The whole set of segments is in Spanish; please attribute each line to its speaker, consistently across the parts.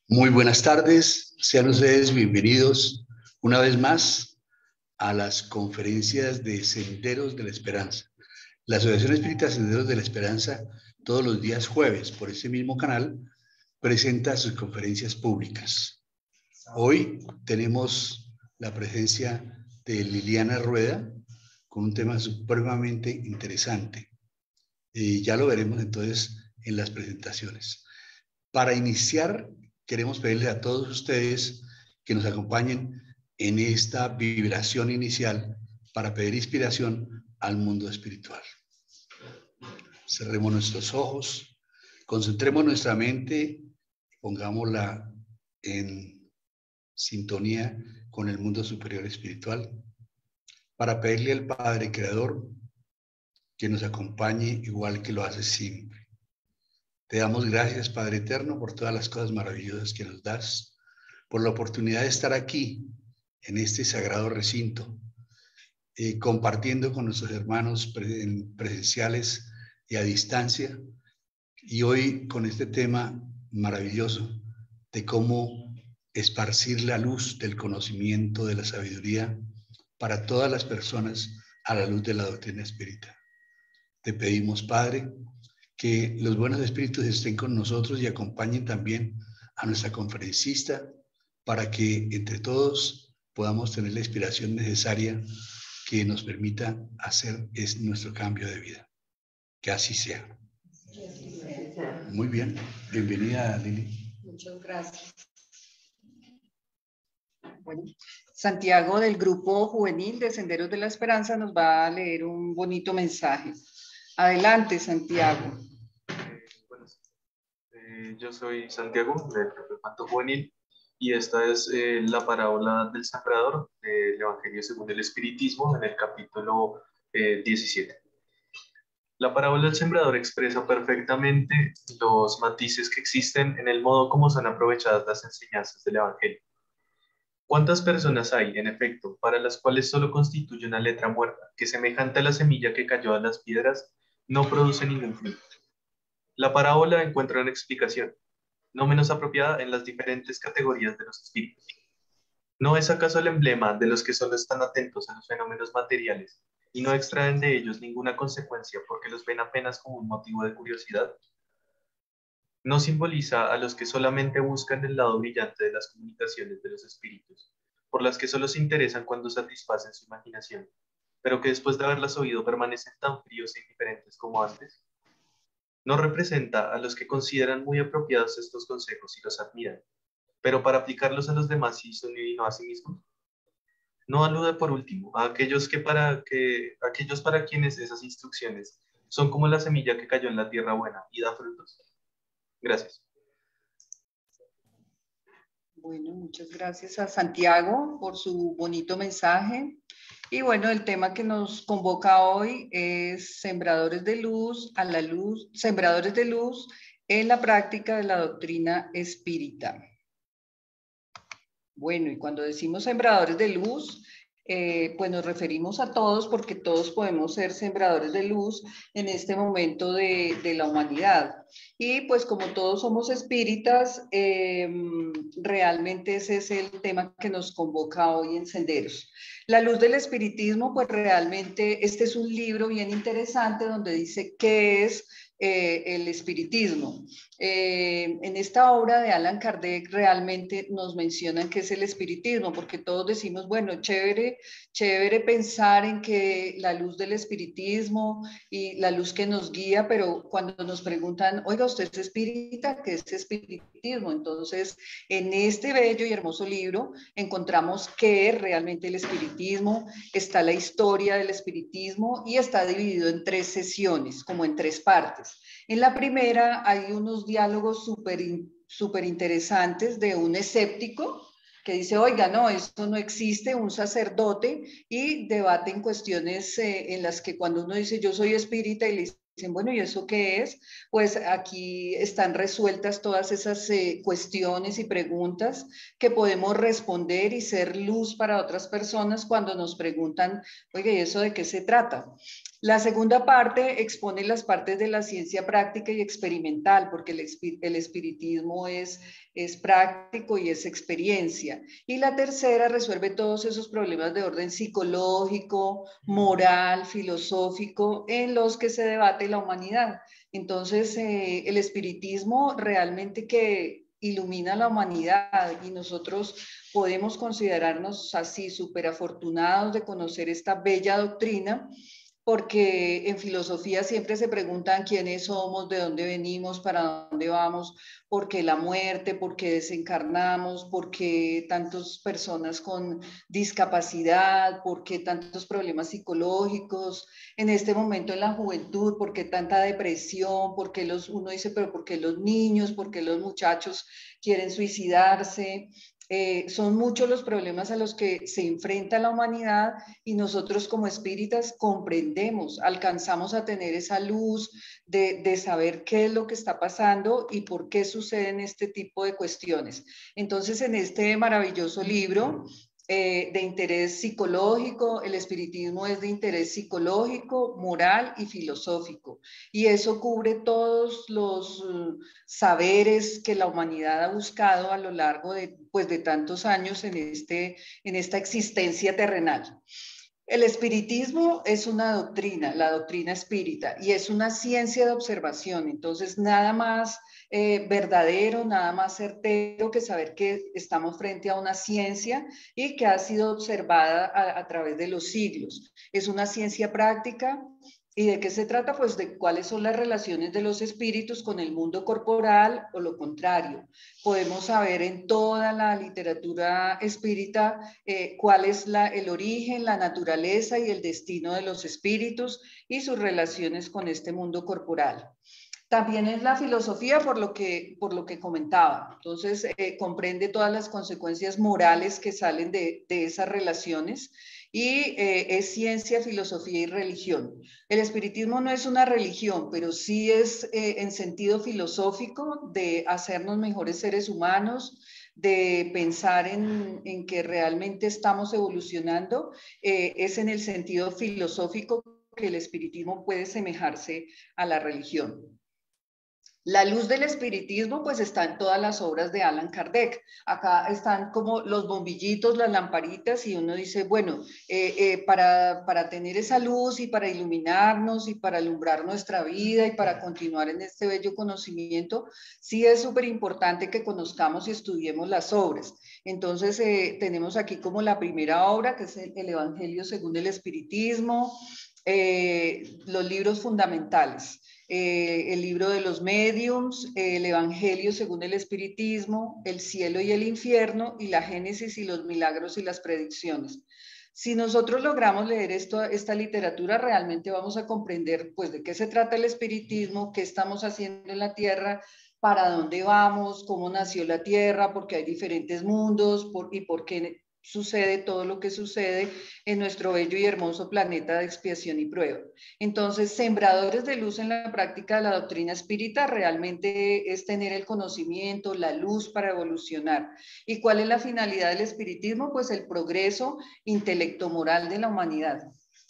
Speaker 1: Muy buenas tardes, sean ustedes bienvenidos una vez más a las conferencias de Senderos de la Esperanza. La Asociación Espírita Senderos de la Esperanza, todos los días jueves, por este mismo canal, presenta sus conferencias públicas. Hoy tenemos la presencia de Liliana Rueda con un tema supremamente interesante. Ya lo veremos entonces en las presentaciones. Para iniciar, queremos pedirles a todos ustedes que nos acompañen en esta vibración inicial para pedir inspiración al mundo espiritual. Cerremos nuestros ojos, concentremos nuestra mente, pongámosla en sintonía con el mundo superior espiritual para pedirle al Padre Creador que nos acompañe igual que lo hace siempre. Te damos gracias, Padre Eterno, por todas las cosas maravillosas que nos das, por la oportunidad de estar aquí, en este sagrado recinto, compartiendo con nuestros hermanos presenciales y a distancia, y hoy con este tema maravilloso de cómo esparcir la luz del conocimiento, de la sabiduría, para todas las personas a la luz de la doctrina espírita. Te pedimos, Padre, que los buenos espíritus estén con nosotros y acompañen también a nuestra conferencista para que entre todos podamos tener la inspiración necesaria que nos permita hacer nuestro cambio de vida. Que así sea. Muy bien. Bienvenida, Lili.
Speaker 2: Muchas gracias. Bueno, Santiago del Grupo Juvenil de Senderos de la Esperanza nos va a leer un bonito mensaje. Adelante, Santiago.
Speaker 3: Yo soy Santiago del Grupo Juvenil y esta es la parábola del sembrador del Evangelio según el Espiritismo en el capítulo 17. La parábola del sembrador expresa perfectamente los matices que existen en el modo como son aprovechadas las enseñanzas del Evangelio. ¿Cuántas personas hay, en efecto, para las cuales solo constituye una letra muerta, que semejante a la semilla que cayó a las piedras, no produce ningún fruto? La parábola encuentra una explicación, no menos apropiada en las diferentes categorías de los espíritus. ¿No es acaso el emblema de los que solo están atentos a los fenómenos materiales y no extraen de ellos ninguna consecuencia porque los ven apenas como un motivo de curiosidad? ¿No simboliza a los que solamente buscan el lado brillante de las comunicaciones de los espíritus, por las que solo se interesan cuando satisfacen su imaginación, pero que después de haberlas oído permanecen tan fríos e indiferentes como antes? ¿No representa a los que consideran muy apropiados estos consejos y los admiran, pero para aplicarlos a los demás y no a sí mismos? ¿No alude por último a aquellos para quienes esas instrucciones son como la semilla que cayó en la tierra buena y da frutos? Gracias.
Speaker 2: Bueno, muchas gracias a Santiago por su bonito mensaje. Y bueno, el tema que nos convoca hoy es sembradores de luz sembradores de luz en la práctica de la doctrina espírita. Bueno, y cuando decimos sembradores de luz, pues nos referimos a todos porque todos podemos ser sembradores de luz en este momento de la humanidad. Y pues como todos somos espíritas, realmente ese es el tema que nos convoca hoy en Senderos. La luz del espiritismo, pues realmente este es un libro bien interesante donde dice qué es el espiritismo. En esta obra de Allan Kardec realmente nos mencionan qué es el espiritismo, porque todos decimos, bueno, chévere pensar en que la luz del espiritismo y la luz que nos guía, pero cuando nos preguntan, oiga, ¿usted es espírita? ¿Qué es espiritismo? Entonces, en este bello y hermoso libro encontramos qué es realmente el espiritismo, está la historia del espiritismo y está dividido en 3 sesiones, como en 3 partes. En la primera hay unos diálogos súper interesantes de un escéptico que dice, oiga, no, esto no existe, un sacerdote, y debaten cuestiones en las que cuando uno dice yo soy espírita y le dicen, bueno, ¿y eso qué es? Pues aquí están resueltas todas esas cuestiones y preguntas que podemos responder y ser luz para otras personas cuando nos preguntan, oye, ¿y eso de qué se trata? La segunda parte expone las partes de la ciencia práctica y experimental, porque el espiritismo es práctico y es experiencia. Y la tercera resuelve todos esos problemas de orden psicológico, moral, filosófico, en los que se debate la humanidad. Entonces, el espiritismo realmente que ilumina la humanidad y nosotros podemos considerarnos así súper afortunados de conocer esta bella doctrina, porque en filosofía siempre se preguntan quiénes somos, de dónde venimos, para dónde vamos, por qué la muerte, por qué desencarnamos, por qué tantas personas con discapacidad, por qué tantos problemas psicológicos, en este momento en la juventud, por qué tanta depresión, por qué uno dice, pero por qué los niños, por qué los muchachos quieren suicidarse. Son muchos los problemas a los que se enfrenta la humanidad y nosotros como espíritas comprendemos, alcanzamos a tener esa luz de saber qué es lo que está pasando y por qué suceden este tipo de cuestiones. Entonces, en este maravilloso libro de interés psicológico, el espiritismo es de interés psicológico, moral y filosófico. Y eso cubre todos los saberes que la humanidad ha buscado a lo largo de, pues, de tantos años en esta existencia terrenal. El espiritismo es una doctrina, la doctrina espírita, y es una ciencia de observación. Entonces, nada más verdadero, nada más certero que saber que estamos frente a una ciencia y que ha sido observada a través de los siglos. Es una ciencia práctica. ¿Y de qué se trata? Pues de cuáles son las relaciones de los espíritus con el mundo corporal o lo contrario. Podemos saber en toda la literatura espírita cuál es el origen, la naturaleza y el destino de los espíritus y sus relaciones con este mundo corporal. También es la filosofía por lo que comentaba. Entonces, comprende todas las consecuencias morales que salen de esas relaciones y es ciencia, filosofía y religión. El espiritismo no es una religión, pero sí es en sentido filosófico de hacernos mejores seres humanos, de pensar en que realmente estamos evolucionando, es en el sentido filosófico que el espiritismo puede semejarse a la religión. La luz del espiritismo pues está en todas las obras de Allan Kardec. Acá están como los bombillitos, las lamparitas y uno dice, bueno, para tener esa luz y para iluminarnos y para alumbrar nuestra vida y para continuar en este bello conocimiento, sí es súper importante que conozcamos y estudiemos las obras. Entonces tenemos aquí como la primera obra que es el Evangelio según el Espiritismo, los libros fundamentales. El libro de los mediums, el Evangelio según el Espiritismo, el cielo y el infierno y la Génesis y los milagros y las predicciones. Si nosotros logramos leer esta literatura, realmente vamos a comprender pues de qué se trata el espiritismo, qué estamos haciendo en la Tierra, para dónde vamos, cómo nació la Tierra, porque hay diferentes mundos y por qué sucede todo lo que sucede en nuestro bello y hermoso planeta de expiación y prueba. Entonces, sembradores de luz en la práctica de la doctrina espírita realmente es tener el conocimiento, la luz para evolucionar. ¿Y cuál es la finalidad del espiritismo? Pues el progreso intelecto-moral de la humanidad.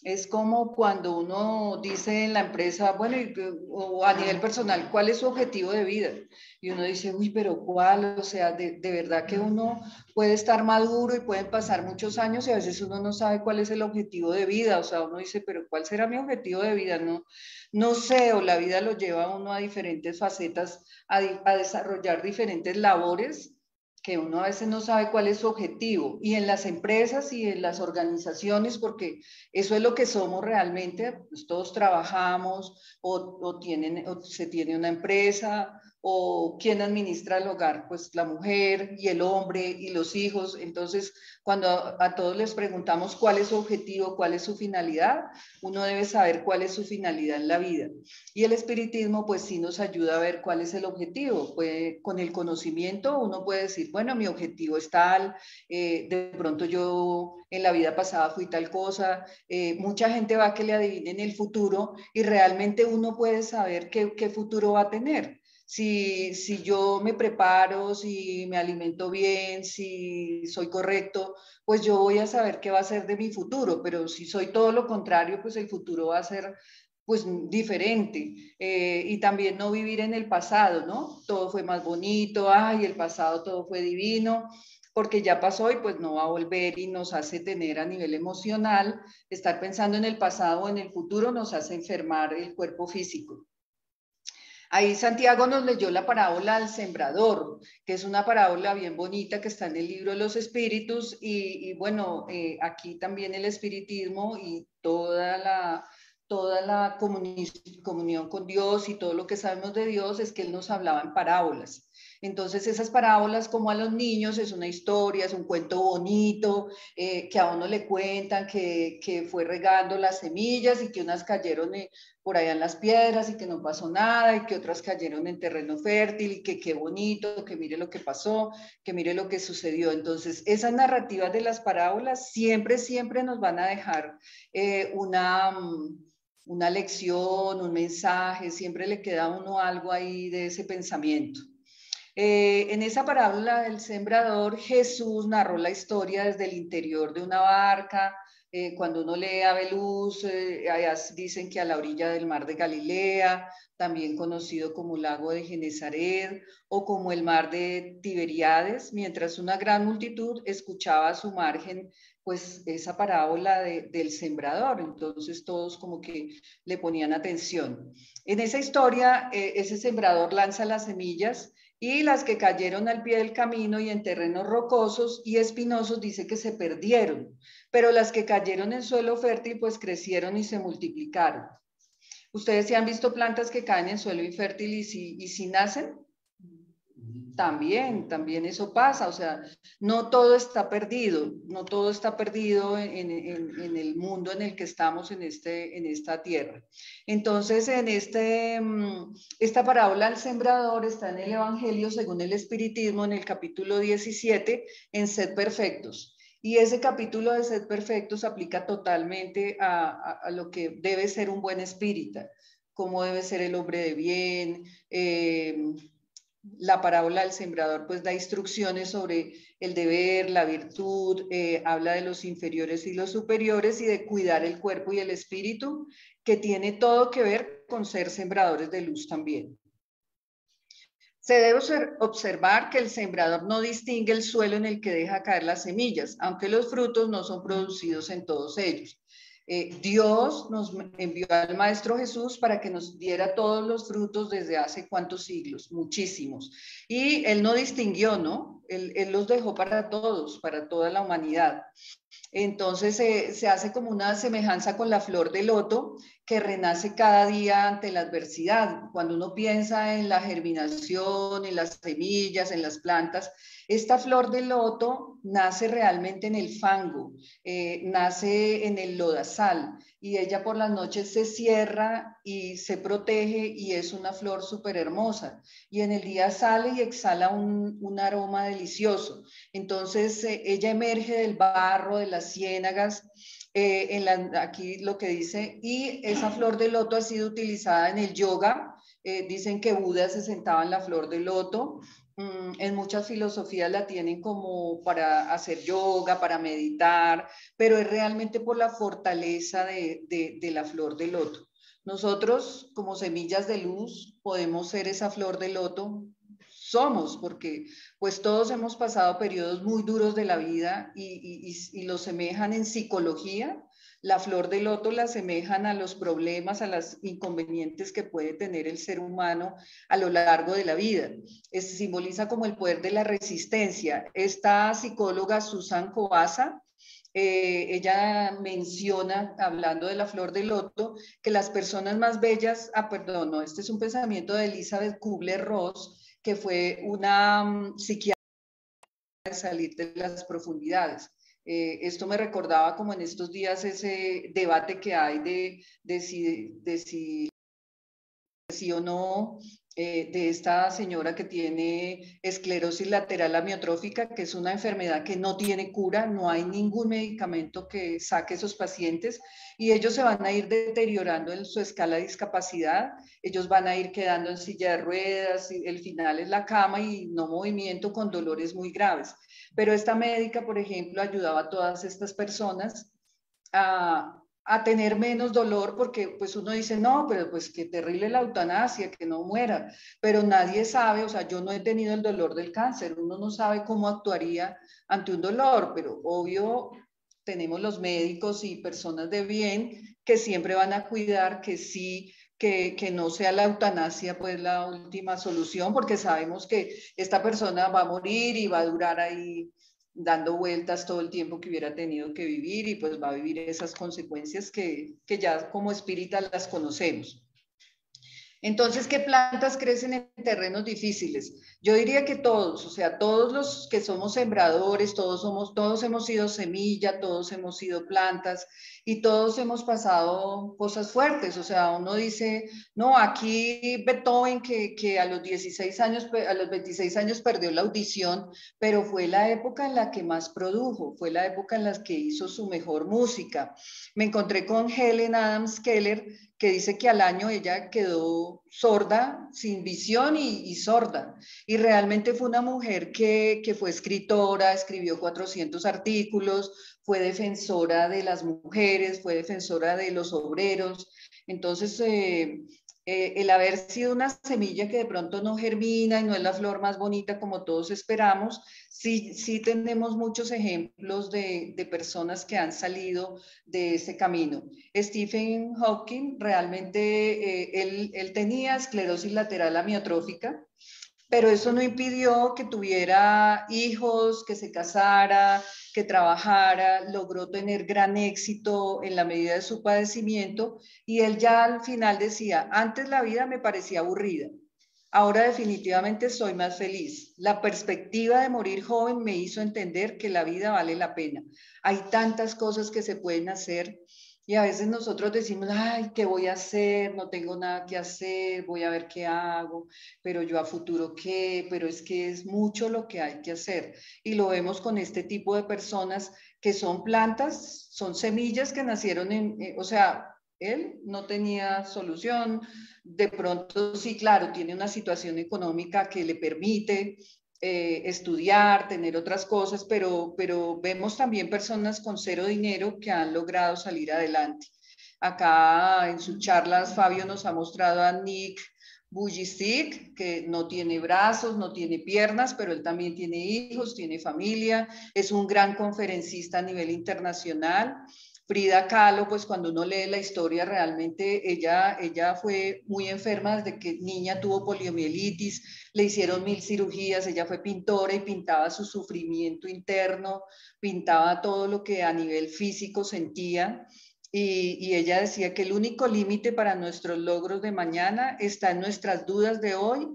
Speaker 2: Es como cuando uno dice en la empresa, bueno, o a nivel personal, ¿cuál es su objetivo de vida? Y uno dice, uy, pero ¿cuál? O sea, de verdad que uno puede estar maduro y pueden pasar muchos años y a veces uno no sabe cuál es el objetivo de vida. O sea, uno dice, pero ¿cuál será mi objetivo de vida? No sé, o la vida lo lleva a uno a diferentes facetas, a desarrollar diferentes labores que uno a veces no sabe cuál es su objetivo. Y en las empresas y en las organizaciones, porque eso es lo que somos realmente, pues todos trabajamos o se tiene una empresa, o quién administra el hogar, pues la mujer y el hombre y los hijos. Entonces, cuando a todos les preguntamos cuál es su objetivo, cuál es su finalidad, uno debe saber cuál es su finalidad en la vida. Y el espiritismo pues sí nos ayuda a ver cuál es el objetivo. Con el conocimiento uno puede decir, bueno, mi objetivo es tal, de pronto yo en la vida pasada fui tal cosa. Mucha gente va a que le adivinen el futuro y realmente uno puede saber qué futuro va a tener. Si yo me preparo, si me alimento bien, si soy correcto, pues yo voy a saber qué va a ser de mi futuro, pero si soy todo lo contrario, pues el futuro va a ser pues diferente. Y también no vivir en el pasado, ¿no? Todo fue más bonito, ay, el pasado todo fue divino, porque ya pasó y pues no va a volver y nos hace tener a nivel emocional, estar pensando en el pasado o en el futuro nos hace enfermar el cuerpo físico. Ahí Santiago nos leyó la parábola del sembrador, que es una parábola bien bonita que está en el libro de los espíritus y bueno, aquí también el espiritismo y toda la comunión con Dios y todo lo que sabemos de Dios es que Él nos hablaba en parábolas. Entonces esas parábolas como a los niños es una historia, es un cuento bonito, que a uno le cuentan que fue regando las semillas y que unas cayeron por allá en las piedras y que no pasó nada y que otras cayeron en terreno fértil y que qué bonito, que mire lo que pasó, que mire lo que sucedió. Entonces, esas narrativas de las parábolas siempre, siempre nos van a dejar una lección, un mensaje, siempre le queda a uno algo ahí de ese pensamiento. En esa parábola del sembrador, Jesús narró la historia desde el interior de una barca. Cuando uno lee Ave Luz, allá dicen que a la orilla del mar de Galilea, también conocido como lago de Genezaret o como el mar de Tiberíades, mientras una gran multitud escuchaba a su margen pues esa parábola del sembrador. Entonces todos como que le ponían atención. En esa historia, ese sembrador lanza las semillas y las que cayeron al pie del camino y en terrenos rocosos y espinosos dice que se perdieron, pero las que cayeron en suelo fértil pues crecieron y se multiplicaron. ¿Ustedes sí han visto plantas que caen en suelo infértil y si nacen? También eso pasa, o sea, no todo está perdido, no todo está perdido en el mundo en el que estamos en esta tierra. Entonces, esta parábola del sembrador está en el Evangelio según el Espiritismo, en el capítulo 17, en Sed Perfectos. Y ese capítulo de Sed Perfectos aplica totalmente a lo que debe ser un buen espírita, cómo debe ser el hombre de bien, la parábola del sembrador pues da instrucciones sobre el deber, la virtud, habla de los inferiores y los superiores y de cuidar el cuerpo y el espíritu, que tiene todo que ver con ser sembradores de luz también. Se debe observar que el sembrador no distingue el suelo en el que deja caer las semillas, aunque los frutos no son producidos en todos ellos. Dios nos envió al Maestro Jesús para que nos diera todos los frutos desde hace cuántos siglos, muchísimos. Y Él no distinguió, ¿no? Él los dejó para todos, para toda la humanidad. Entonces se hace como una semejanza con la flor de loto que renace cada día ante la adversidad. Cuando uno piensa en la germinación, en las semillas, en las plantas, esta flor de loto nace realmente en el fango, nace en el lodazal y ella por las noches se cierra y se protege y es una flor súper hermosa. Y en el día sale y exhala un aroma delicioso. Entonces ella emerge del barro, de las ciénagas, aquí lo que dice, y esa flor de loto ha sido utilizada en el yoga. Dicen que Buda se sentaba en la flor de loto. En muchas filosofías la tienen como para hacer yoga, para meditar, pero es realmente por la fortaleza de la flor de loto. Nosotros, como semillas de luz, podemos ser esa flor de loto. Somos, porque pues todos hemos pasado periodos muy duros de la vida y lo semejan en psicología. La flor de loto la asemejan a los problemas, a los inconvenientes que puede tener el ser humano a lo largo de la vida. Simboliza como el poder de la resistencia. Esta psicóloga Susan Kobasa, ella menciona, hablando de la flor de loto, que las personas más bellas, perdón, no, este es un pensamiento de Elizabeth Kubler-Ross, que fue una psiquiatra de salir de las profundidades. Esto me recordaba como en estos días ese debate que hay de si sí o no de esta señora que tiene esclerosis lateral amiotrófica, que es una enfermedad que no tiene cura, no hay ningún medicamento que saque esos pacientes y ellos se van a ir deteriorando en su escala de discapacidad, ellos van a ir quedando en silla de ruedas, y el final es la cama y no movimiento con dolores muy graves. Pero esta médica, por ejemplo, ayudaba a todas estas personas a tener menos dolor, porque pues uno dice, no, pero pues qué terrible la eutanasia, que no muera, pero nadie sabe, o sea, yo no he tenido el dolor del cáncer, uno no sabe cómo actuaría ante un dolor, pero obvio tenemos los médicos y personas de bien que siempre van a cuidar que sí, que no sea la eutanasia pues la última solución, porque sabemos que esta persona va a morir y va a durar ahí dando vueltas todo el tiempo que hubiera tenido que vivir y pues va a vivir esas consecuencias que ya como espíritas las conocemos. Entonces, ¿qué plantas crecen en terrenos difíciles? Yo diría que todos, o sea, todos los que somos sembradores, todos hemos sido semilla, todos hemos sido plantas y todos hemos pasado cosas fuertes. O sea, uno dice, no, aquí Beethoven que a los 16 años, a los 26 años perdió la audición, pero fue la época en la que más produjo, fue la época en la que hizo su mejor música. Me encontré con Helen Adams Keller, que dice que al año ella quedó sorda, sin visión y sorda. Y realmente fue una mujer que fue escritora, escribió 400 artículos, fue defensora de las mujeres, fue defensora de los obreros. Entonces, el haber sido una semilla que de pronto no germina y no es la flor más bonita como todos esperamos, sí tenemos muchos ejemplos de personas que han salido de ese camino. Stephen Hawking realmente, él tenía esclerosis lateral amiotrófica, pero eso no impidió que tuviera hijos, que se casara, que trabajara, logró tener gran éxito en la medida de su padecimiento y él ya al final decía, antes la vida me parecía aburrida, ahora definitivamente soy más feliz. La perspectiva de morir joven me hizo entender que la vida vale la pena. Hay tantas cosas que se pueden hacer y a veces nosotros decimos, ay, ¿qué voy a hacer? No tengo nada que hacer, voy a ver qué hago, pero yo a futuro qué, pero es que es mucho lo que hay que hacer. Y lo vemos con este tipo de personas que son plantas, son semillas que nacieron o sea, él no tenía solución, de pronto sí, claro, tiene una situación económica que le permite estudiar, tener otras cosas, pero vemos también personas con cero dinero que han logrado salir adelante. Acá en sus charlas Fabio nos ha mostrado a Nick Vujicic, que no tiene brazos, no tiene piernas, pero él también tiene hijos, tiene familia, es un gran conferencista a nivel internacional. Frida Kahlo, pues cuando uno lee la historia, realmente ella fue muy enferma desde que niña, tuvo poliomielitis, le hicieron 1000 cirugías, ella fue pintora y pintaba su sufrimiento interno, pintaba todo lo que a nivel físico sentía. Y ella decía que el único límite para nuestros logros de mañana está en nuestras dudas de hoy.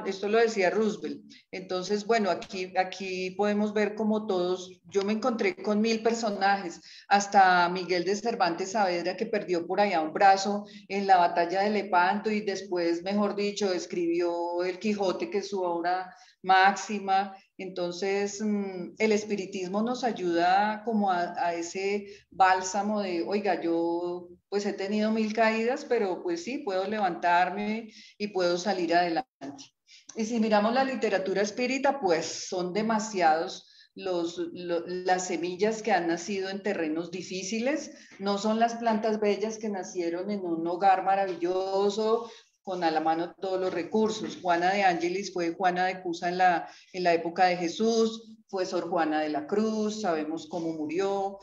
Speaker 2: Esto lo decía Roosevelt. Entonces, bueno, aquí podemos ver como todos, yo me encontré con 1000 personajes, hasta Miguel de Cervantes Saavedra, que perdió por allá un brazo en la batalla de Lepanto y después, mejor dicho, escribió El Quijote, que es su obra máxima. Entonces, el espiritismo nos ayuda como a ese bálsamo de, oiga, yo pues he tenido 1000 caídas, pero pues sí, puedo levantarme y puedo salir adelante. Y si miramos la literatura espírita, pues son demasiados las semillas que han nacido en terrenos difíciles, no son las plantas bellas que nacieron en un hogar maravilloso, con a la mano todos los recursos. Juana de Ángelis fue Juana de Cusa en la época de Jesús, fue Sor Juana de la Cruz, sabemos cómo murió,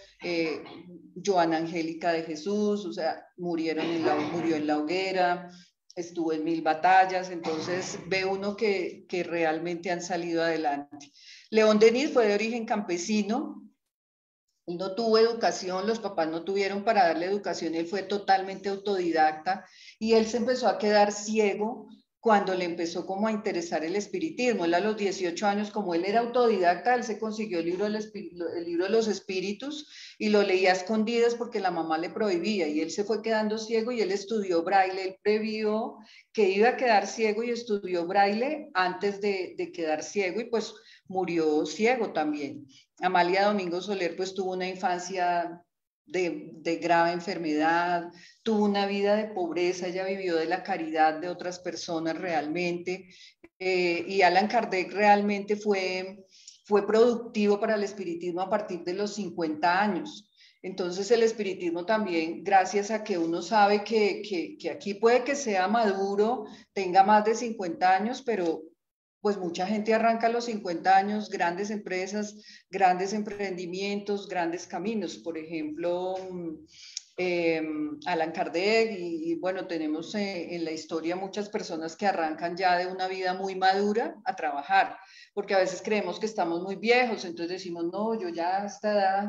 Speaker 2: Joana Angélica de Jesús, o sea, murió en la hoguera, estuvo en 1000 batallas, entonces ve uno que realmente han salido adelante. León Denis fue de origen campesino, él no tuvo educación, los papás no tuvieron para darle educación, él fue totalmente autodidacta y él se empezó a quedar ciego cuando le empezó como a interesar el espiritismo. Él a los 18 años, como él era autodidacta, él se consiguió el libro de los espíritus y lo leía a escondidas porque la mamá le prohibía, y él se fue quedando ciego y él estudió braille. Él previó que iba a quedar ciego y estudió braille antes de quedar ciego, y pues murió ciego también. Amalia Domingo Soler pues tuvo una infancia de grave enfermedad, tuvo una vida de pobreza, ella vivió de la caridad de otras personas realmente, y Allan Kardec realmente fue productivo para el espiritismo a partir de los 50 años. Entonces el espiritismo también, gracias a que uno sabe que aquí puede que sea maduro, tenga más de 50 años, pero pues mucha gente arranca a los 50 años, grandes empresas, grandes emprendimientos, grandes caminos. Por ejemplo, Allan Kardec, y bueno, tenemos en la historia muchas personas que arrancan ya de una vida muy madura a trabajar, porque a veces creemos que estamos muy viejos, entonces decimos, no, yo ya a esta edad,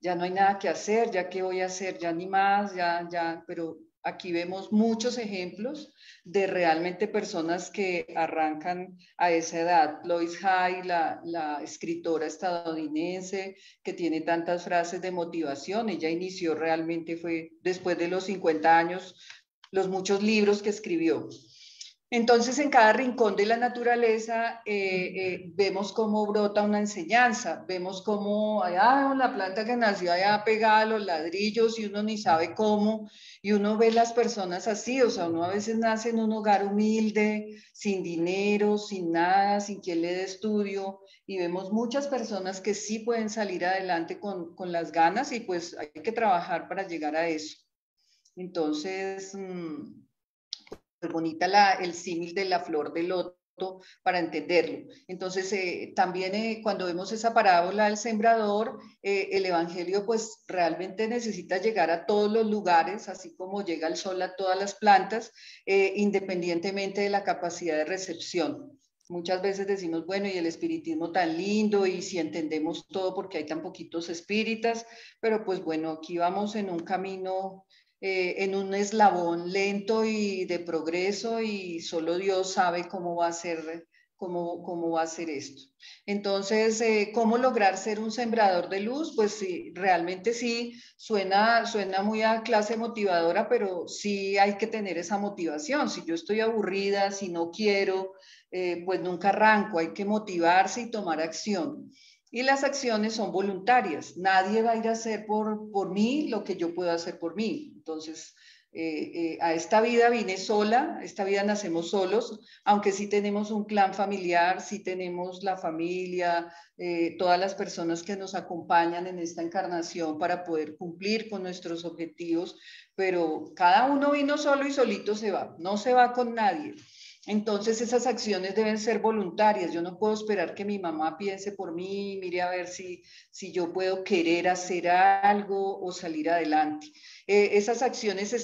Speaker 2: ya no hay nada que hacer, ya qué voy a hacer, ya ni más, ya, pero aquí vemos muchos ejemplos de realmente personas que arrancan a esa edad. Lois Hay, la escritora estadounidense que tiene tantas frases de motivación, ella inició realmente, fue después de los 50 años, los muchos libros que escribió. Entonces, en cada rincón de la naturaleza vemos cómo brota una enseñanza, vemos cómo la planta que nació allá pegada a los ladrillos y uno ni sabe cómo, y uno ve las personas así, o sea, uno a veces nace en un hogar humilde, sin dinero, sin nada, sin quien le dé estudio, y vemos muchas personas que sí pueden salir adelante con las ganas, y pues hay que trabajar para llegar a eso. Entonces, bonita el símil de la flor de loto para entenderlo. Entonces, también cuando vemos esa parábola del sembrador, el evangelio pues realmente necesita llegar a todos los lugares, así como llega el sol a todas las plantas, independientemente de la capacidad de recepción. Muchas veces decimos, bueno, y el espiritismo tan lindo, y si entendemos todo porque hay tan poquitos espíritas, pero pues bueno, aquí vamos en un camino, en un eslabón lento y de progreso, y solo Dios sabe cómo va a ser, cómo va a ser esto. Entonces, ¿cómo lograr ser un sembrador de luz? Pues sí, realmente sí, suena muy a clase motivadora, pero sí hay que tener esa motivación. Si yo estoy aburrida, si no quiero, pues nunca arranco. Hay que motivarse y tomar acción. Y las acciones son voluntarias. Nadie va a ir a hacer por mí lo que yo puedo hacer por mí. Entonces, a esta vida vine sola, a esta vida nacemos solos, aunque sí tenemos un clan familiar, sí tenemos la familia, todas las personas que nos acompañan en esta encarnación para poder cumplir con nuestros objetivos, pero cada uno vino solo y solito se va, no se va con nadie. Entonces esas acciones deben ser voluntarias. Yo no puedo esperar que mi mamá piense por mí, mire a ver si yo puedo querer hacer algo o salir adelante. Esas acciones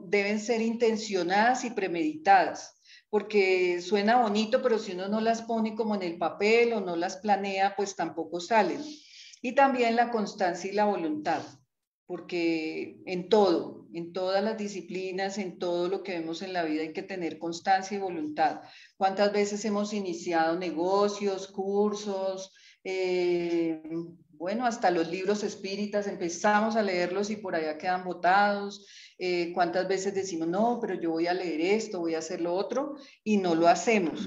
Speaker 2: deben ser intencionadas y premeditadas, porque suena bonito, pero si uno no las pone como en el papel o no las planea, pues tampoco salen. Y también la constancia y la voluntad, porque en todo, en todas las disciplinas, en todo lo que vemos en la vida hay que tener constancia y voluntad. ¿Cuántas veces hemos iniciado negocios, cursos, bueno, hasta los libros espíritas, empezamos a leerlos y por allá quedan botados? ¿Cuántas veces decimos, no, pero yo voy a leer esto, voy a hacer lo otro, y no lo hacemos?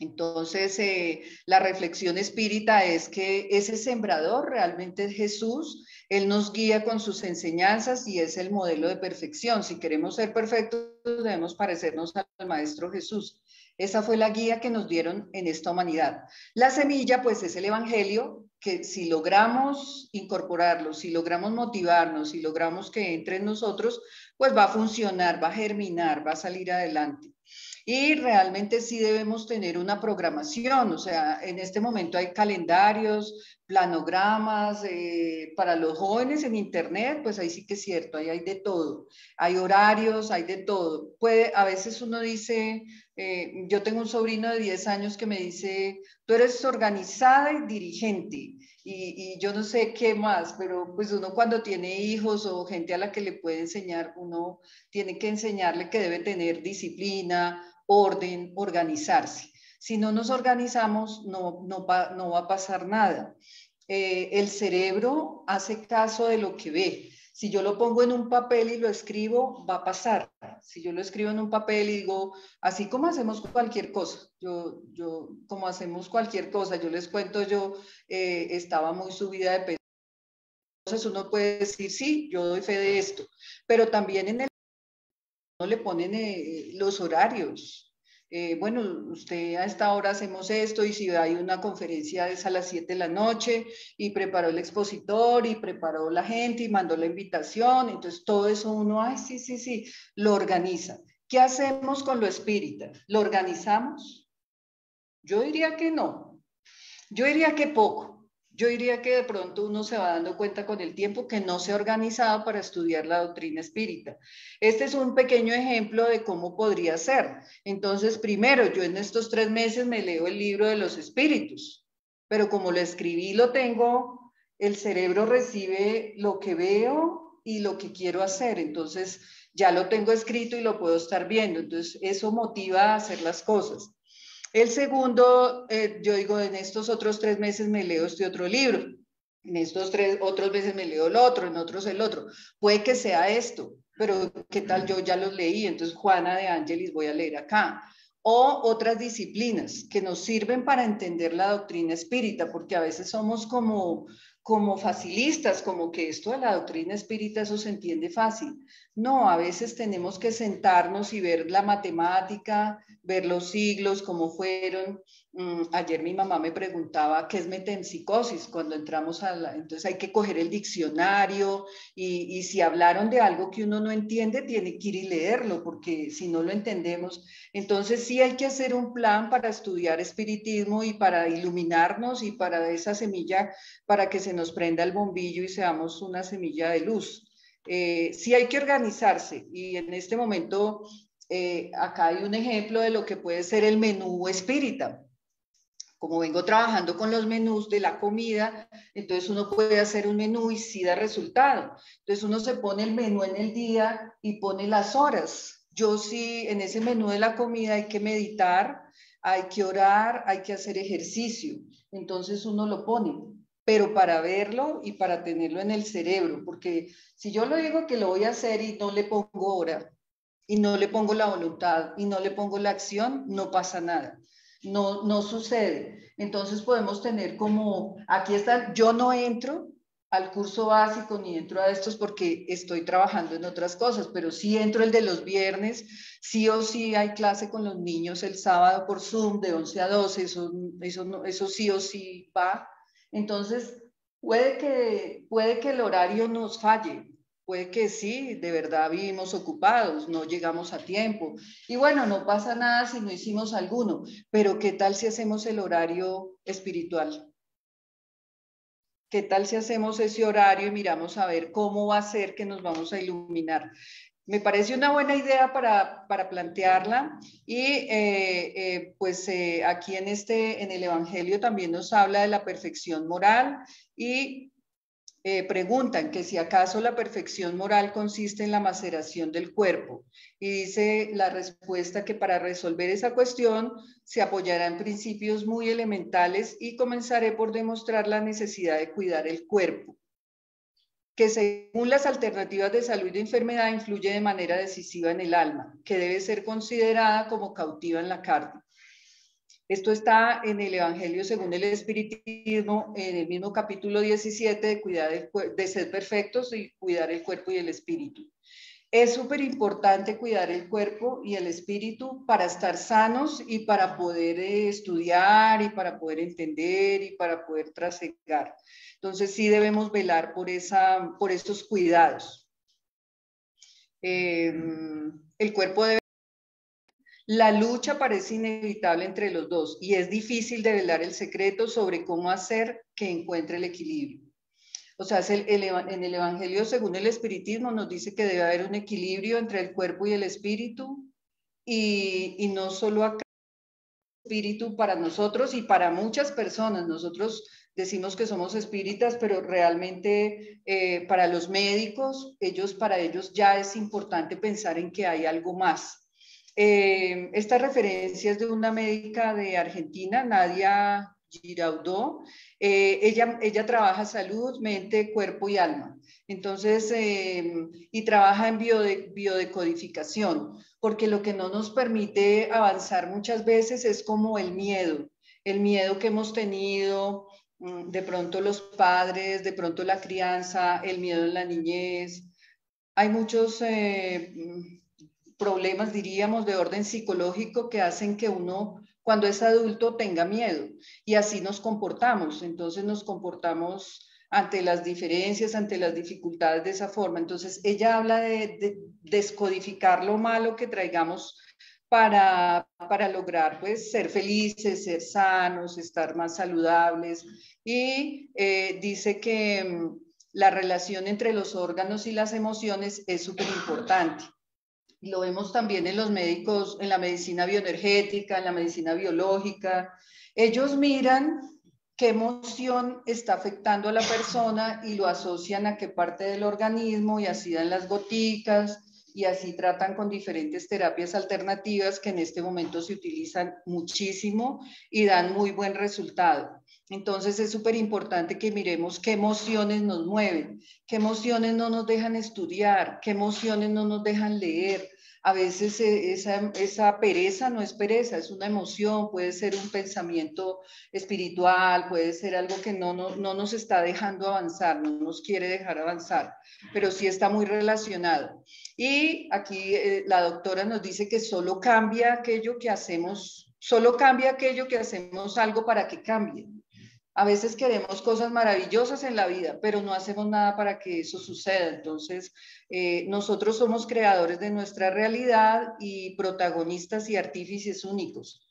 Speaker 2: Entonces, la reflexión espírita es que ese sembrador realmente es Jesús. Él nos guía con sus enseñanzas y es el modelo de perfección. Si queremos ser perfectos, debemos parecernos al Maestro Jesús. Esa fue la guía que nos dieron en esta humanidad. La semilla, pues, es el Evangelio, que si logramos incorporarlo, si logramos motivarnos, si logramos que entre en nosotros, pues va a funcionar, va a germinar, va a salir adelante. Y realmente sí debemos tener una programación, o sea, en este momento hay calendarios, planogramas, para los jóvenes en internet, pues ahí sí que es cierto, ahí hay de todo, hay horarios, hay de todo. A veces uno dice, yo tengo un sobrino de 10 años que me dice, tú eres organizada y dirigente, y yo no sé qué más, pero pues uno cuando tiene hijos o gente a la que le puede enseñar, uno tiene que enseñarle que debe tener disciplina, orden, organizarse. Si no nos organizamos, no va a pasar nada. El cerebro hace caso de lo que ve. Si yo lo pongo en un papel y lo escribo, va a pasar. Si yo lo escribo en un papel y digo, así como hacemos cualquier cosa, como hacemos cualquier cosa, yo les cuento, yo estaba muy subida de peso. Entonces uno puede decir, sí, yo doy fe de esto, pero también en el no le ponen los horarios. Bueno, usted a esta hora hacemos esto y si hay una conferencia es a las 7 de la noche y preparó el expositor y preparó la gente y mandó la invitación. Entonces todo eso uno, ay, sí, sí, sí, lo organiza. ¿Qué hacemos con lo espírita? ¿Lo organizamos? Yo diría que no. Yo diría que poco. Yo diría que de pronto uno se va dando cuenta con el tiempo que no se ha organizado para estudiar la doctrina espírita. Este es un pequeño ejemplo de cómo podría ser. Entonces, primero, yo en estos 3 meses me leo el libro de los espíritus, pero como lo escribí, lo tengo, el cerebro recibe lo que veo y lo que quiero hacer. Entonces, ya lo tengo escrito y lo puedo estar viendo. Entonces, eso motiva a hacer las cosas. El segundo, yo digo, en estos otros 3 meses me leo este otro libro, en estos 3 otros meses me leo el otro, en otros el otro. Puede que sea esto, pero ¿qué tal? Yo ya los leí, entonces Juana de Ángelis voy a leer acá. O otras disciplinas que nos sirven para entender la doctrina espírita, porque a veces somos como facilistas, como que esto de la doctrina espírita, eso se entiende fácil. No, a veces tenemos que sentarnos y ver la matemática, ver los siglos, cómo fueron. Ayer mi mamá me preguntaba qué es metempsicosis cuando entramos a la... Entonces hay que coger el diccionario y si hablaron de algo que uno no entiende, tiene que ir y leerlo, porque si no lo entendemos, entonces sí hay que hacer un plan para estudiar espiritismo y para iluminarnos y para esa semilla, para que se nos prenda el bombillo y seamos una semilla de luz. Sí hay que organizarse y en este momento acá hay un ejemplo de lo que puede ser el menú espírita. Como vengo trabajando con los menús de la comida, entonces uno puede hacer un menú y sí da resultado. Entonces uno se pone el menú en el día y pone las horas. Yo sí, en ese menú de la comida hay que meditar, hay que orar, hay que hacer ejercicio. Entonces uno lo pone, pero para verlo y para tenerlo en el cerebro, porque si yo lo digo que lo voy a hacer y no le pongo hora, y no le pongo la voluntad, y no le pongo la acción, no pasa nada. No sucede. Entonces podemos tener como, aquí está, yo no entro al curso básico ni entro a estos porque estoy trabajando en otras cosas, pero sí entro el de los viernes, sí o sí hay clase con los niños el sábado por Zoom de 11 a 12, eso sí o sí va. Entonces, puede que el horario nos falle, puede que sí, de verdad vivimos ocupados, no llegamos a tiempo. Y bueno, no pasa nada si no hicimos alguno, pero ¿qué tal si hacemos el horario espiritual? ¿Qué tal si hacemos ese horario y miramos a ver cómo va a ser que nos vamos a iluminar? Me parece una buena idea para plantearla y pues aquí en el Evangelio también nos habla de la perfección moral y preguntan que si acaso la perfección moral consiste en la maceración del cuerpo. Y dice la respuesta que para resolver esa cuestión se apoyará en principios muy elementales y comenzaré por demostrar la necesidad de cuidar el cuerpo, que según las alternativas de salud y enfermedad influye de manera decisiva en el alma, que debe ser considerada como cautiva en la carne. Esto está en el Evangelio según el Espiritismo, en el mismo capítulo 17 de ser perfectos y cuidar el cuerpo y el espíritu. Es súper importante cuidar el cuerpo y el espíritu para estar sanos y para poder estudiar y para poder entender y para poder trasegar. Entonces sí debemos velar por estos cuidados. El cuerpo debe La lucha parece inevitable entre los dos y es difícil develar el secreto sobre cómo hacer que encuentre el equilibrio. O sea, en el Evangelio según el Espiritismo nos dice que debe haber un equilibrio entre el cuerpo y el espíritu y no solo acá espíritu para nosotros y para muchas personas. Nosotros decimos que somos espíritas, pero realmente para los médicos, para ellos ya es importante pensar en que hay algo más. Esta referencia es de una médica de Argentina, Nadia Giraudot. Ella trabaja salud, mente, cuerpo y alma. Entonces, y trabaja en biodecodificación, porque lo que no nos permite avanzar muchas veces es como el miedo que hemos tenido, de pronto los padres, de pronto la crianza, el miedo en la niñez. Hay muchos problemas, diríamos, de orden psicológico que hacen que uno, cuando es adulto, tenga miedo y así nos comportamos. Entonces nos comportamos ante las diferencias, ante las dificultades de esa forma. Entonces ella habla de descodificar lo malo que traigamos para lograr pues ser felices, ser sanos, estar más saludables y dice que la relación entre los órganos y las emociones es súper importante. Lo vemos también en los médicos, en la medicina bioenergética, en la medicina biológica. Ellos miran qué emoción está afectando a la persona y lo asocian a qué parte del organismo y así dan las goticas y así tratan con diferentes terapias alternativas que en este momento se utilizan muchísimo y dan muy buen resultado. Entonces es súper importante que miremos qué emociones nos mueven, qué emociones no nos dejan estudiar, qué emociones no nos dejan leer. A veces esa pereza no es pereza, es una emoción, puede ser un pensamiento espiritual, puede ser algo que no nos está dejando avanzar, no nos quiere dejar avanzar, pero sí está muy relacionado. Y aquí la doctora nos dice que solo cambia aquello que hacemos algo para que cambie. A veces queremos cosas maravillosas en la vida, pero no hacemos nada para que eso suceda. Entonces, nosotros somos creadores de nuestra realidad y protagonistas y artífices únicos.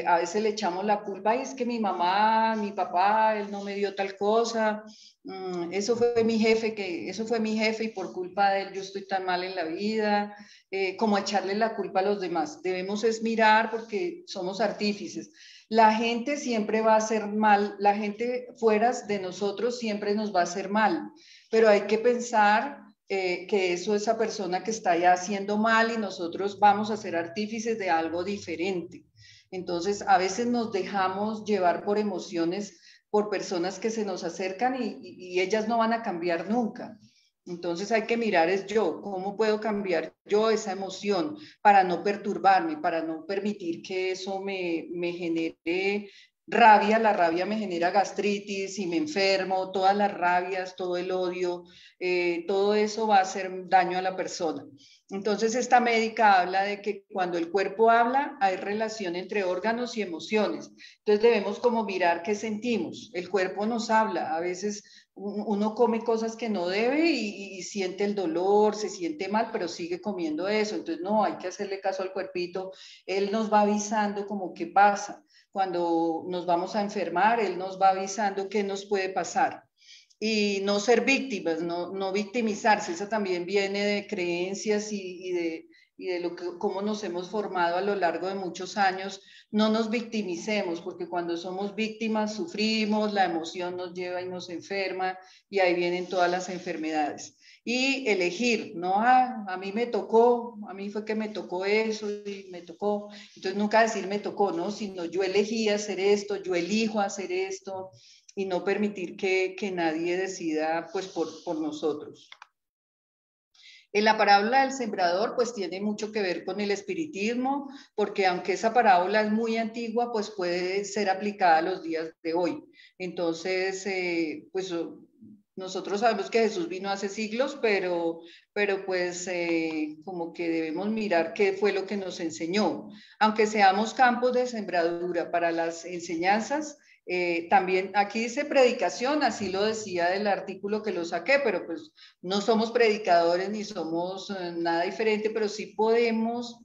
Speaker 2: A veces le echamos la culpa, y es que mi mamá, mi papá, él no me dio tal cosa, eso fue mi jefe y por culpa de él yo estoy tan mal en la vida, como echarle la culpa a los demás. Debemos es mirar porque somos artífices. La gente siempre va a hacer mal, la gente fuera de nosotros siempre nos va a hacer mal, pero hay que pensar que esa persona que está ya haciendo mal y nosotros vamos a ser artífices de algo diferente. Entonces, a veces nos dejamos llevar por emociones, por personas que se nos acercan y ellas no van a cambiar nunca. Entonces hay que mirar es yo, cómo puedo cambiar yo esa emoción para no perturbarme, para no permitir que eso me genere rabia. La rabia me genera gastritis y me enfermo, todas las rabias, todo el odio, todo eso va a hacer daño a la persona. Entonces esta médica habla de que cuando el cuerpo habla hay relación entre órganos y emociones. Entonces debemos como mirar qué sentimos. El cuerpo nos habla, a veces uno come cosas que no debe y siente el dolor, se siente mal, pero sigue comiendo eso. Entonces, no, hay que hacerle caso al cuerpito. Él nos va avisando como qué pasa. Cuando nos vamos a enfermar, él nos va avisando qué nos puede pasar. Y no ser víctimas, no victimizarse. Eso también viene de creencias y de cómo nos hemos formado a lo largo de muchos años. No nos victimicemos, porque cuando somos víctimas sufrimos, la emoción nos lleva y nos enferma, y ahí vienen todas las enfermedades. Y elegir, no, a mí me tocó, a mí fue que me tocó eso y me tocó. Entonces nunca decir me tocó, ¿no? Sino yo elegí hacer esto, yo elijo hacer esto, y no permitir que nadie decida pues por nosotros. En la parábola del sembrador, pues tiene mucho que ver con el espiritismo, porque aunque esa parábola es muy antigua, pues puede ser aplicada a los días de hoy. Entonces, pues nosotros sabemos que Jesús vino hace siglos, pero pues como que debemos mirar qué fue lo que nos enseñó. Aunque seamos campos de sembradura para las enseñanzas, también aquí dice predicación, así lo decía del artículo que lo saqué, pero pues no somos predicadores ni somos nada diferente, pero sí podemos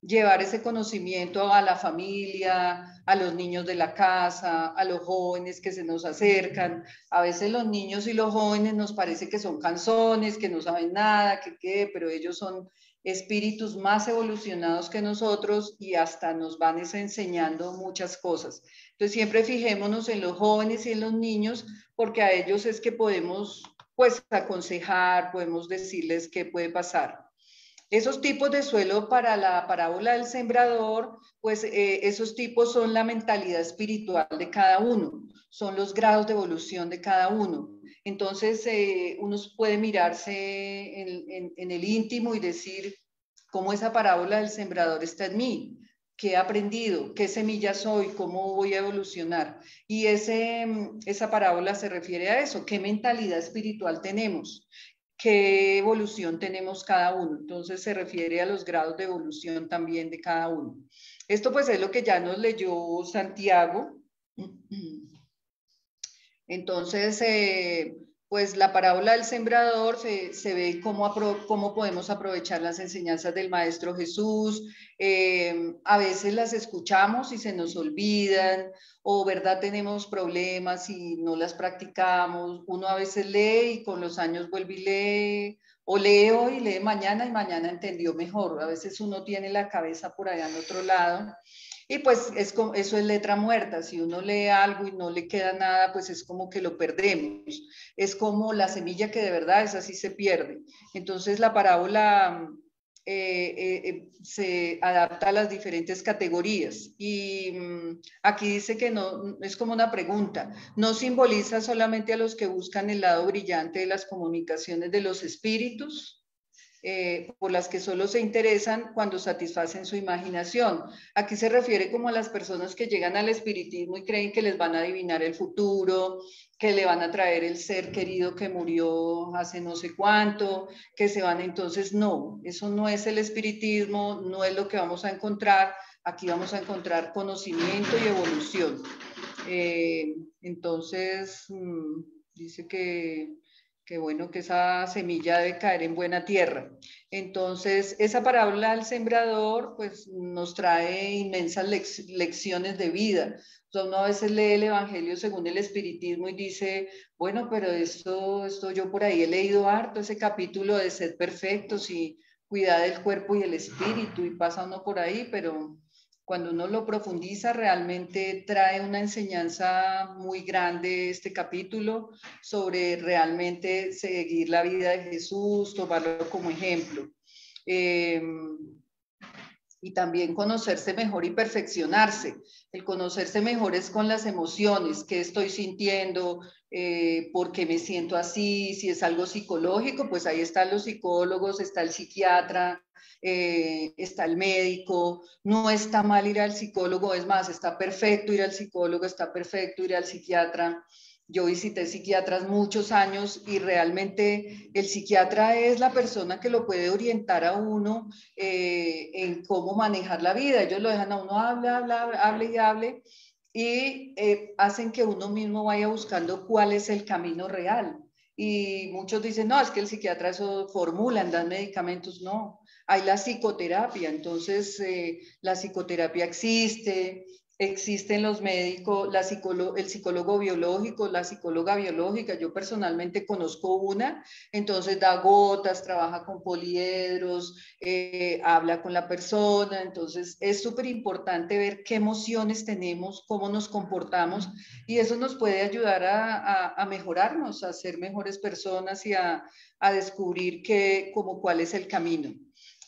Speaker 2: llevar ese conocimiento a la familia, a los niños de la casa, a los jóvenes que se nos acercan. A veces los niños y los jóvenes nos parece que son canzones, que no saben nada, que qué, pero ellos son espíritus más evolucionados que nosotros y hasta nos van enseñando muchas cosas. Entonces siempre fijémonos en los jóvenes y en los niños, porque a ellos es que podemos pues aconsejar, podemos decirles qué puede pasar. Esos tipos de suelo para la parábola del sembrador, pues esos tipos son la mentalidad espiritual de cada uno, son los grados de evolución de cada uno. Entonces, uno puede mirarse en el íntimo y decir cómo esa parábola del sembrador está en mí, qué he aprendido, qué semilla soy, cómo voy a evolucionar. Y esa parábola se refiere a eso, qué mentalidad espiritual tenemos, qué evolución tenemos cada uno. Entonces se refiere a los grados de evolución también de cada uno. Esto pues es lo que ya nos leyó Santiago. Entonces, pues la parábola del sembrador se ve cómo podemos aprovechar las enseñanzas del Maestro Jesús. A veces las escuchamos y se nos olvidan, o verdad tenemos problemas y no las practicamos. Uno a veces lee y con los años vuelve y lee, o lee hoy y lee mañana y mañana entendió mejor. A veces uno tiene la cabeza por allá en otro lado. Y pues eso es letra muerta, si uno lee algo y no le queda nada, pues es como que lo perdemos. Es como la semilla que de verdad es así se pierde. Entonces la parábola se adapta a las diferentes categorías. Y aquí dice que no, es como una pregunta, no simboliza solamente a los que buscan el lado brillante de las comunicaciones de los espíritus, por las que solo se interesan cuando satisfacen su imaginación. Aquí se refiere como a las personas que llegan al espiritismo y creen que les van a adivinar el futuro, que le van a traer el ser querido que murió hace no sé cuánto, que se van, entonces no, eso no es el espiritismo, no es lo que vamos a encontrar. Aquí vamos a encontrar conocimiento y evolución. Entonces, dice que bueno, que esa semilla debe caer en buena tierra. Entonces, esa parábola del sembrador, pues nos trae inmensas lecciones de vida. O sea, uno a veces lee el Evangelio según el Espiritismo y dice, bueno, pero esto yo por ahí he leído harto, ese capítulo de ser perfectos y cuidar del cuerpo y el espíritu, y pasa uno por ahí, pero cuando uno lo profundiza, realmente trae una enseñanza muy grande este capítulo sobre realmente seguir la vida de Jesús, tomarlo como ejemplo. Y también conocerse mejor y perfeccionarse. El conocerse mejor es con las emociones, qué estoy sintiendo, por qué me siento así, si es algo psicológico, pues ahí están los psicólogos, está el psiquiatra, está el médico. No está mal ir al psicólogo, es más, está perfecto ir al psicólogo, está perfecto ir al psiquiatra. Yo visité psiquiatras muchos años y realmente el psiquiatra es la persona que lo puede orientar a uno en cómo manejar la vida. Ellos lo dejan a uno hable y hable y hacen que uno mismo vaya buscando cuál es el camino real. Y muchos dicen, no, es que el psiquiatra eso formulan, dan medicamentos. No, hay la psicoterapia. Entonces, la psicoterapia existen los médicos, el psicólogo biológico, la psicóloga biológica. Yo personalmente conozco una, entonces da gotas, trabaja con poliedros, habla con la persona. Entonces es súper importante ver qué emociones tenemos, cómo nos comportamos, y eso nos puede ayudar a mejorarnos, a ser mejores personas y a descubrir cuál es el camino.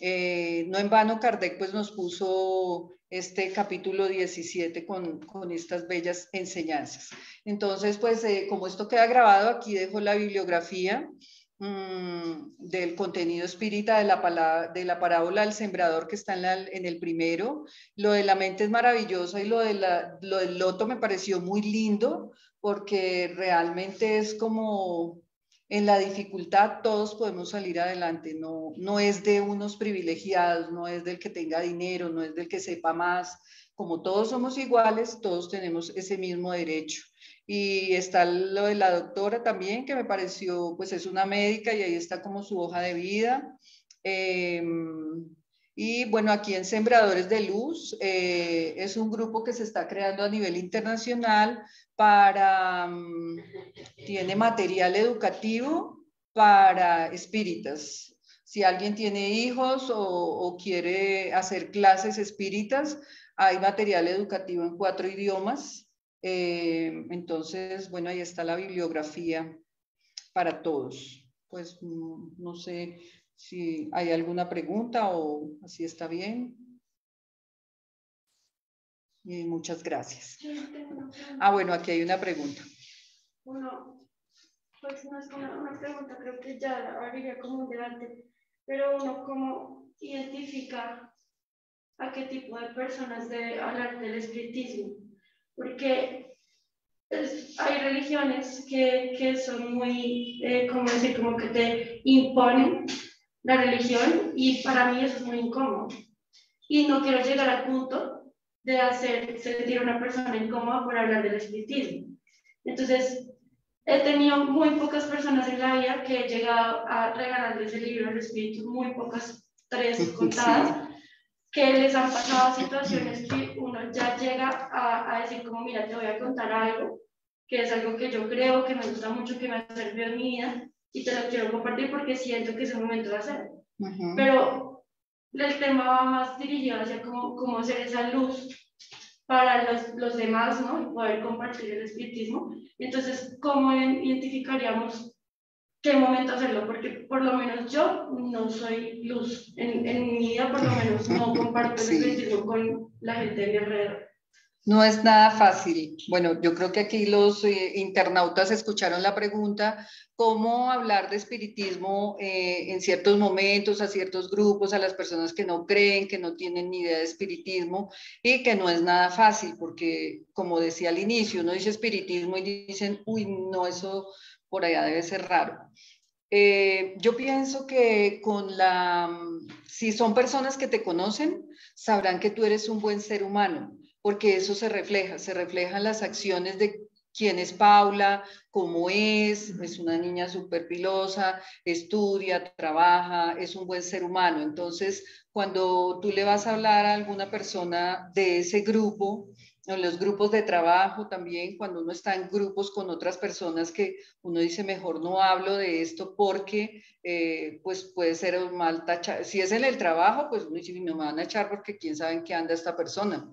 Speaker 2: No en vano Kardec pues nos puso este capítulo 17 con estas bellas enseñanzas. Entonces, pues como esto queda grabado, aquí dejo la bibliografía del contenido espírita de la parábola del sembrador, que está en el primero. Lo de la mente es maravillosa, y lo del loto me pareció muy lindo, porque realmente es como en la dificultad todos podemos salir adelante. No es de unos privilegiados, no es del que tenga dinero, no es del que sepa más. Como todos somos iguales, todos tenemos ese mismo derecho. Y está lo de la doctora también, que me pareció, pues es una médica y ahí está como su hoja de vida. Y bueno, aquí en Sembradores de Luz es un grupo que se está creando a nivel internacional para, tiene material educativo para espíritas. Si alguien tiene hijos o quiere hacer clases espíritas, hay material educativo en 4 idiomas. Entonces, bueno, ahí está la bibliografía para todos. Pues no sé si hay alguna pregunta o así está bien. Muchas gracias. Ah, bueno, aquí hay una pregunta.
Speaker 4: Uno, pues no es una pregunta, creo que ya abriría como un debate, pero uno cómo identifica a qué tipo de personas debe hablar del espiritismo, porque hay religiones que son muy, ¿cómo decir? Como que te imponen la religión y para mí eso es muy incómodo. Y no quiero llegar al punto de hacer sentir a una persona incómoda por hablar del espiritismo. Entonces, he tenido muy pocas personas en la vida que he llegado a regalarles el libro del espíritu, muy pocas, 3 contadas, sí, que les han pasado situaciones que uno ya llega a decir como, mira, te voy a contar algo, que es algo que yo creo, que me gusta mucho, que me ha servido en mi vida, y te lo quiero compartir porque siento que es el momento de hacerlo. Pero el tema va más dirigido hacia cómo ser esa luz para los demás, ¿no? Y poder compartir el espiritismo. Entonces, ¿cómo identificaríamos qué momento hacerlo? Porque por lo menos yo no soy luz. En mi vida, por lo menos, no comparto el espiritismo con la gente de mi alrededor.
Speaker 2: No es nada fácil. Bueno, yo creo que aquí los internautas escucharon la pregunta, ¿cómo hablar de espiritismo en ciertos momentos, a ciertos grupos, a las personas que no creen, que no tienen ni idea de espiritismo y que no es nada fácil? Porque, como decía al inicio, uno dice espiritismo y dicen, uy, no, eso por allá debe ser raro. Yo pienso que si son personas que te conocen, sabrán que tú eres un buen ser humano, porque eso se refleja en las acciones de quién es Paula, cómo es una niña súper pilosa, estudia, trabaja, es un buen ser humano. Entonces, cuando tú le vas a hablar a alguna persona de ese grupo, en los grupos de trabajo también, cuando uno está en grupos con otras personas que uno dice, mejor no hablo de esto porque pues puede ser un mal tachado. Si es en el trabajo, pues uno dice, no me van a echar porque quién sabe en qué anda esta persona.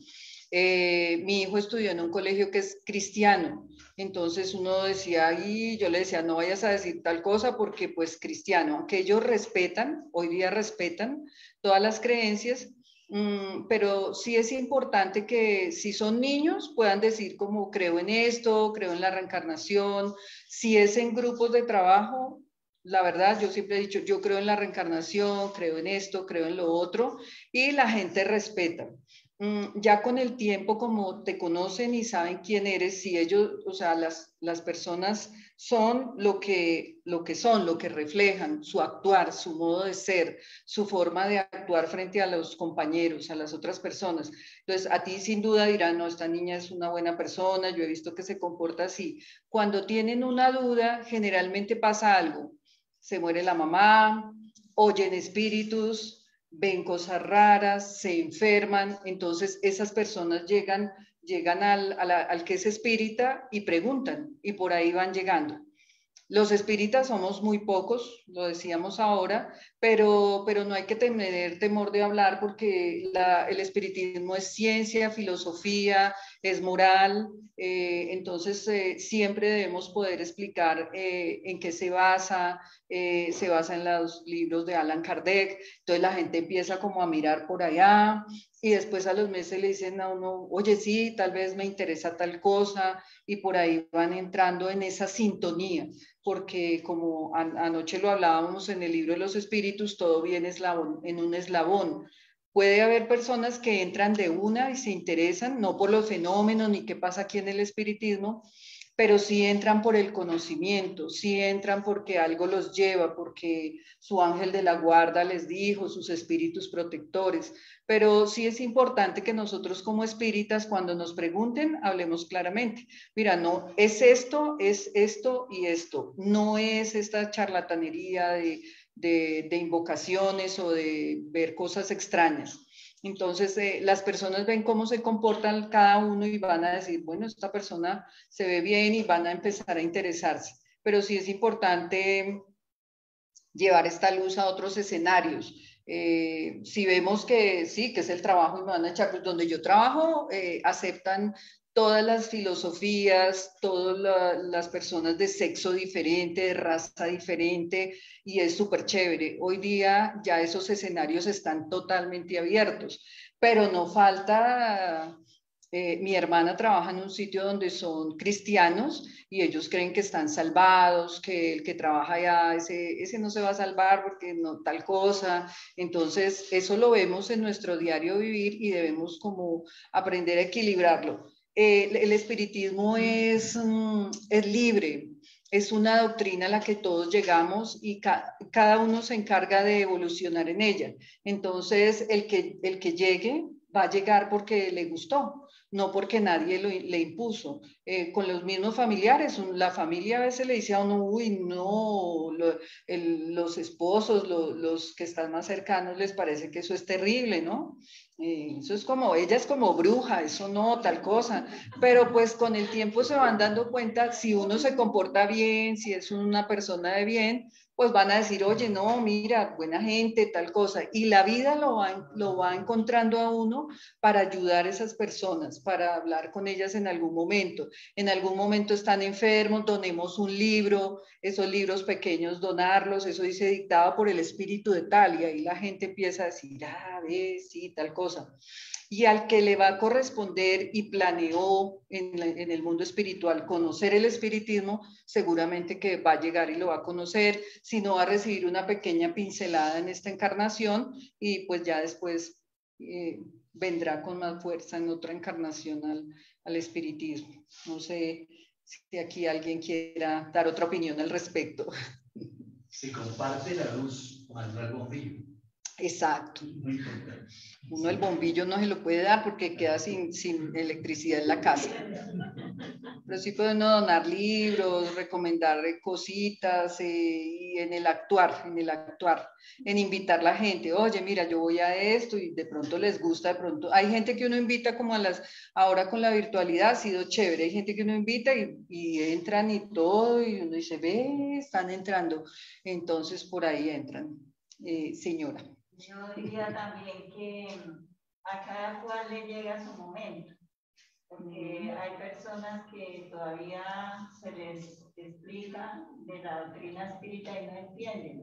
Speaker 2: Mi hijo estudió en un colegio que es cristiano, entonces uno decía, y yo le decía, no vayas a decir tal cosa porque pues cristiano, aunque ellos respetan, hoy día respetan todas las creencias, pero sí es importante que si son niños puedan decir como creo en esto, creo en la reencarnación. Si es en grupos de trabajo, la verdad yo siempre he dicho, yo creo en la reencarnación, creo en esto, creo en lo otro, y la gente respeta. Ya con el tiempo, como te conocen y saben quién eres, si ellos, o sea, las personas son lo que son, lo que reflejan, su actuar, su modo de ser, su forma de actuar frente a los compañeros, a las otras personas. Entonces, a ti sin duda dirán, no, esta niña es una buena persona, yo he visto que se comporta así. Cuando tienen una duda, generalmente pasa algo. Se muere la mamá, oyen espíritus, ven cosas raras, se enferman, entonces esas personas llegan al que es espírita y preguntan, y por ahí van llegando. Los espíritas somos muy pocos, lo decíamos ahora, pero no hay que tener temor de hablar porque el espiritismo es ciencia, filosofía, es moral, entonces siempre debemos poder explicar en qué se basa en los libros de Allan Kardec, entonces la gente empieza como a mirar por allá y después a los meses le dicen a uno, oye, sí, tal vez me interesa tal cosa, y por ahí van entrando en esa sintonía, porque como anoche lo hablábamos en el libro de los espíritus, todo viene en un eslabón. Puede haber personas que entran de una y se interesan, no por los fenómenos ni qué pasa aquí en el espiritismo, pero sí entran por el conocimiento, sí entran porque algo los lleva, porque su ángel de la guarda les dijo, sus espíritus protectores. Pero sí es importante que nosotros como espíritas, cuando nos pregunten, hablemos claramente. Mira, no, es esto y esto. No es esta charlatanería de invocaciones o de ver cosas extrañas. Entonces, las personas ven cómo se comportan cada uno y van a decir, bueno, esta persona se ve bien y van a empezar a interesarse. Pero sí es importante llevar esta luz a otros escenarios. Si vemos que sí, que es el trabajo y me van a echar, pues donde yo trabajo, aceptan todas las filosofías, todas las personas de sexo diferente, de raza diferente, y es súper chévere. Hoy día ya esos escenarios están totalmente abiertos, pero no falta... mi hermana trabaja en un sitio donde son cristianos y ellos creen que están salvados, que el que trabaja allá, ese no se va a salvar porque no tal cosa. Entonces, eso lo vemos en nuestro diario vivir y debemos como aprender a equilibrarlo. El espiritismo es libre, es una doctrina a la que todos llegamos y cada uno se encarga de evolucionar en ella. Entonces, el que llegue va a llegar porque le gustó, no porque nadie le impuso. Con los mismos familiares, la familia a veces le dice a uno, uy, no, los esposos, los que están más cercanos les parece que eso es terrible, ¿no? Eso es como, ella es como bruja, eso no, tal cosa, pero pues con el tiempo se van dando cuenta si uno se comporta bien, si es una persona de bien, pues van a decir, oye, no, mira, buena gente, tal cosa, y la vida lo va encontrando a uno para ayudar a esas personas, para hablar con ellas en algún momento. En algún momento están enfermos, donemos un libro, esos libros pequeños donarlos, eso dice dictado por el espíritu de tal, y ahí la gente empieza a decir, ah, ves, sí, tal cosa. Y al que le va a corresponder y planeó en el mundo espiritual conocer el espiritismo, seguramente que va a llegar y lo va a conocer, si no va a recibir una pequeña pincelada en esta encarnación y pues ya después vendrá con más fuerza en otra encarnación al espiritismo. No sé si aquí alguien quiera dar otra opinión al respecto.
Speaker 1: Se comparte la luz cuando el bombillo.
Speaker 2: Exacto.
Speaker 1: Muy importante.
Speaker 2: Uno el bombillo no se lo puede dar porque queda sin electricidad en la casa. Pero sí puede uno donar libros, recomendar cositas y en el actuar, en invitar a la gente. Oye, mira, yo voy a esto y de pronto les gusta, de pronto. Hay gente que uno invita como ahora con la virtualidad ha sido chévere. Hay gente que uno invita y entran y todo y uno dice, ve, están entrando. Entonces por ahí entran. Señora.
Speaker 5: Yo diría también que a cada cual le llega su momento, porque hay personas que todavía se les explica de la doctrina espírita y no entienden,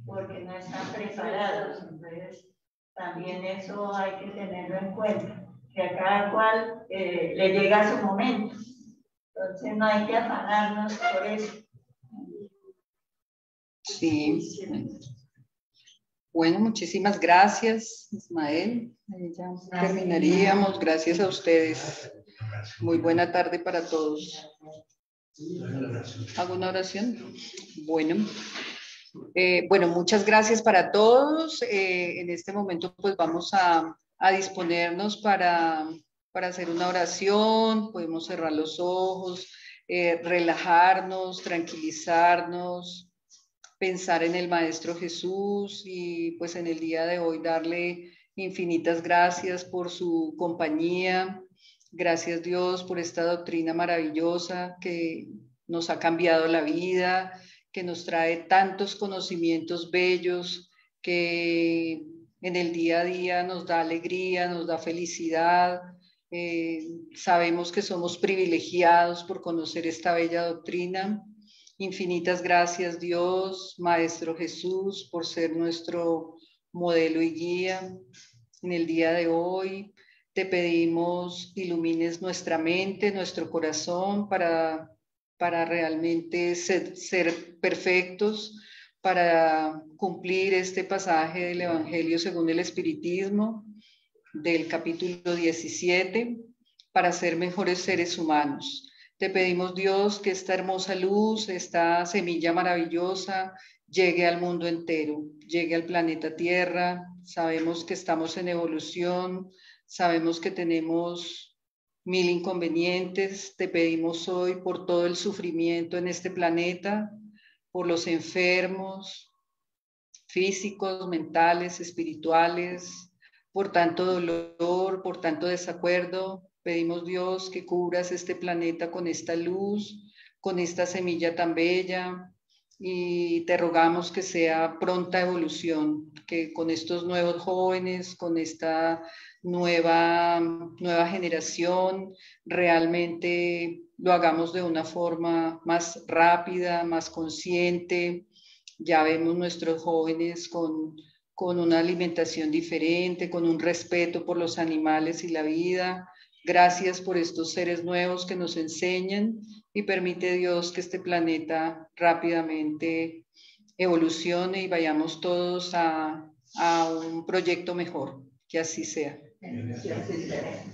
Speaker 5: porque no están preparados. Entonces, también eso hay que tenerlo en cuenta, que a cada cual le llega su momento. Entonces, no hay que afanarnos por eso.
Speaker 2: Sí. Bueno, muchísimas gracias, Ismael. Ya terminaríamos. Gracias a ustedes. Muy buena tarde para todos. ¿Hago una oración? Bueno. Bueno, muchas gracias para todos. En este momento pues vamos a disponernos para hacer una oración. Podemos cerrar los ojos, relajarnos, tranquilizarnos, pensar en el Maestro Jesús y pues en el día de hoy darle infinitas gracias por su compañía. Gracias Dios por esta doctrina maravillosa que nos ha cambiado la vida, que nos trae tantos conocimientos bellos, que en el día a día nos da alegría, nos da felicidad. Sabemos que somos privilegiados por conocer esta bella doctrina. Infinitas gracias, Dios, Maestro Jesús, por ser nuestro modelo y guía. En el día de hoy te pedimos ilumines nuestra mente, nuestro corazón para realmente ser perfectos, para cumplir este pasaje del Evangelio según el Espiritismo, del capítulo 17, para ser mejores seres humanos. Te pedimos, Dios, que esta hermosa luz, esta semilla maravillosa, llegue al mundo entero, llegue al planeta Tierra. Sabemos que estamos en evolución, sabemos que tenemos 1000 inconvenientes. Te pedimos hoy por todo el sufrimiento en este planeta, por los enfermos, físicos, mentales, espirituales, por tanto dolor, por tanto desacuerdo. Pedimos, Dios, que cubras este planeta con esta luz, con esta semilla tan bella, y te rogamos que sea pronta evolución, que con estos nuevos jóvenes, con esta nueva generación, realmente lo hagamos de una forma más rápida, más consciente. Ya vemos nuestros jóvenes con una alimentación diferente, con un respeto por los animales y la vida. Gracias por estos seres nuevos que nos enseñan, y permite, Dios, que este planeta rápidamente evolucione y vayamos todos a un proyecto mejor. Que así sea.
Speaker 5: Que así sea.